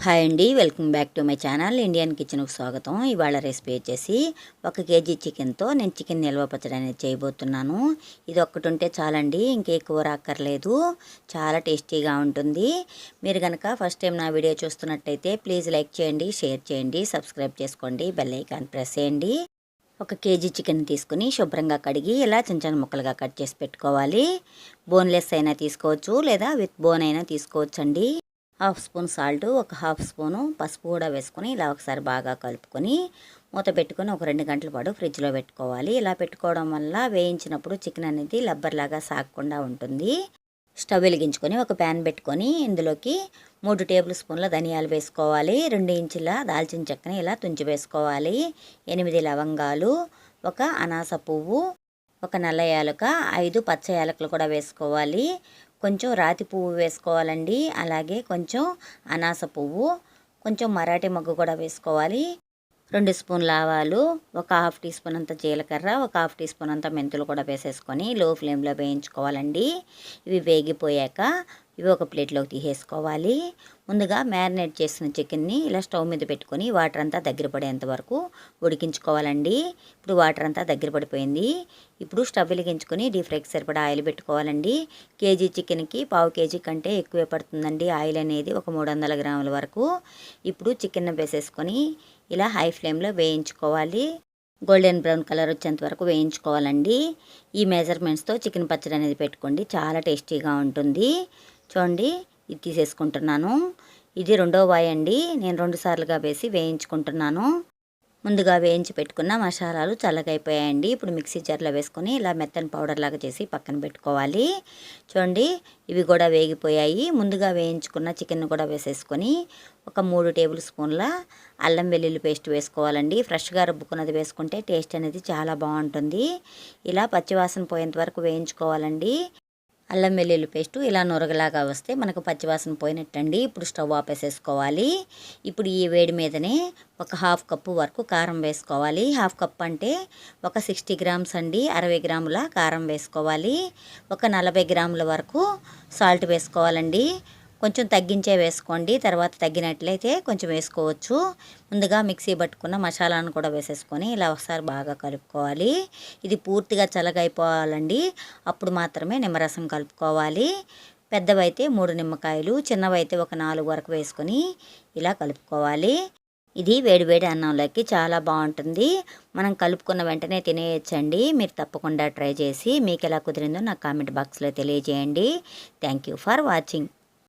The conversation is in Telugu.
హాయ్ అండి, welcome back to my channel Indian కిచెన్కు స్వాగతం. ఇవాళ రెసిపీ వచ్చేసి 1 కేజీ చికెన్తో నేను చికెన్ నిల్వ పచ్చడి అనేది చేయబోతున్నాను. ఇది ఒక్కటి ఉంటే చాలండి, ఇంకే కూర అక్కర్లేదు. చాలా టేస్టీగా ఉంటుంది. మీరు కనుక ఫస్ట్ టైం నా వీడియో చూస్తున్నట్టయితే ప్లీజ్ లైక్ చేయండి, షేర్ చేయండి, సబ్స్క్రైబ్ చేసుకోండి, బెల్ ఐకాన్ ప్రెస్ చేయండి. 1 కేజీ చికెన్ తీసుకుని శుభ్రంగా కడిగి ఇలా చిన్న చిన్న ముక్కలుగా కట్ చేసి పెట్టుకోవాలి. బోన్లెస్ అయినా తీసుకోవచ్చు, లేదా విత్ బోన్ అయినా తీసుకోవచ్చండి. 1/2 స్పూన్ సాల్ట్, 1/2 స్పూను పసుపు కూడా వేసుకొని ఇలా ఒకసారి బాగా కలుపుకొని మూత పెట్టుకొని ఒక 2 గంటల పాటు ఫ్రిడ్జ్లో పెట్టుకోవాలి. ఇలా పెట్టుకోవడం వల్ల వేయించినప్పుడు చికెన్ అనేది లబ్బర్లాగా సాగకుండా ఉంటుంది. స్టవ్ వెలిగించుకొని ఒక ప్యాన్ పెట్టుకొని ఇందులోకి 3 టేబుల్ స్పూన్ల ధనియాలు వేసుకోవాలి. 2 ఇంచుల దాల్చిన చెక్కని ఇలా తుంచి వేసుకోవాలి. 8 లవంగాలు, 1 అనాస పువ్వు, 1 నల్ల యాలక, 5 పచ్చ యాలకులు కూడా వేసుకోవాలి. కొంచెం రాతి పువ్వు వేసుకోవాలండి. అలాగే కొంచెం అనాస పువ్వు, కొంచెం మరాఠీ మొగ్గు కూడా వేసుకోవాలి. 2 స్పూన్ల ఆవాలు, 1/2 టీ స్పూన్ అంత జీలకర్ర, 1/2 టీ స్పూన్ అంత మెంతులు కూడా వేసేసుకొని లో ఫ్లేమ్లో వేయించుకోవాలండి. ఇవి వేగిపోయాక ఇవి ఒక ప్లేట్లోకి తీసేసుకోవాలి. ముందుగా మ్యారినేట్ చేసిన చికెన్ని ఇలా స్టవ్ మీద పెట్టుకొని వాటర్ అంతా దగ్గర పడేంత వరకు ఉడికించుకోవాలండి. ఇప్పుడు వాటర్ అంతా దగ్గర పడిపోయింది. ఇప్పుడు స్టవ్ వెలిగించుకొని డీప్ ఫ్రైకి సరిపడా ఆయిల్ పెట్టుకోవాలండి. కేజీ చికెన్కి 1/2 కేజీ కంటే ఎక్కువే పడుతుందండి ఆయిల్ అనేది, ఒక 300 గ్రాముల వరకు. ఇప్పుడు చికెన్ వేసేసుకొని ఇలా హై ఫ్లేమ్లో వేయించుకోవాలి. గోల్డెన్ బ్రౌన్ కలర్ వచ్చేంత వరకు వేయించుకోవాలండి. ఈ మెజర్మెంట్స్తో చికెన్ పచ్చడి అనేది పెట్టుకోండి, చాలా టేస్టీగా ఉంటుంది. చూడండి, ఇది తీసేసుకుంటున్నాను. ఇది రెండో వాయి అండి, నేను 2 సార్లుగా వేసి వేయించుకుంటున్నాను. ముందుగా వేయించి పెట్టుకున్న మసాలాలు చల్లగైపోయాయండి. ఇప్పుడు మిక్సీ జార్లో వేసుకొని ఇలా మెత్తని పౌడర్ లాగా చేసి పక్కన పెట్టుకోవాలి. చూడండి, ఇవి కూడా వేగిపోయాయి. ముందుగా వేయించుకున్న చికెన్ కూడా వేసేసుకొని ఒక 3 టేబుల్ స్పూన్ల అల్లం వెల్లుల్లి పేస్ట్ వేసుకోవాలండి. ఫ్రెష్గా రుబ్బుకున్నది వేసుకుంటే టేస్ట్ అనేది చాలా బాగుంటుంది. ఇలా పచ్చివాసన పోయేంత వరకు వేయించుకోవాలండి. అల్లం వెల్లుల్లి పేస్టు ఇలా నొరగలాగా వస్తే మనకు పచ్చివాసన పోయినట్టండి. ఇప్పుడు స్టవ్ ఆపేసేసుకోవాలి. ఇప్పుడు ఈ వేడి మీదనే ఒక 1/2 కప్పు వరకు కారం వేసుకోవాలి. 1/2 కప్ అంటే ఒక 60 గ్రామ్స్ అండి, 60 గ్రాముల కారం వేసుకోవాలి. ఒక 40 గ్రాముల వరకు సాల్ట్ వేసుకోవాలండి. కొంచెం తగ్గించే వేసుకోండి, తర్వాత తగ్గినట్లయితే కొంచెం వేసుకోవచ్చు. ముందుగా మిక్సీ పట్టుకున్న మసాలాను కూడా వేసేసుకొని ఇలా ఒకసారి బాగా కలుపుకోవాలి. ఇది పూర్తిగా చల్లగైపోవాలండి, అప్పుడు మాత్రమే నిమ్మరసం కలుపుకోవాలి. పెద్దవైతే 3 నిమ్మకాయలు, చిన్నవైతే ఒక 4 వరకు వేసుకొని ఇలా కలుపుకోవాలి. ఇది వేడివేడి అన్నంలోకి చాలా బాగుంటుంది. మనం కలుపుకున్న వెంటనే తినేయచ్చండి. మీరు తప్పకుండా ట్రై చేసి మీకు ఎలా కుదిరిందో నాకు కామెంట్ బాక్స్లో తెలియజేయండి. Thank you for watching.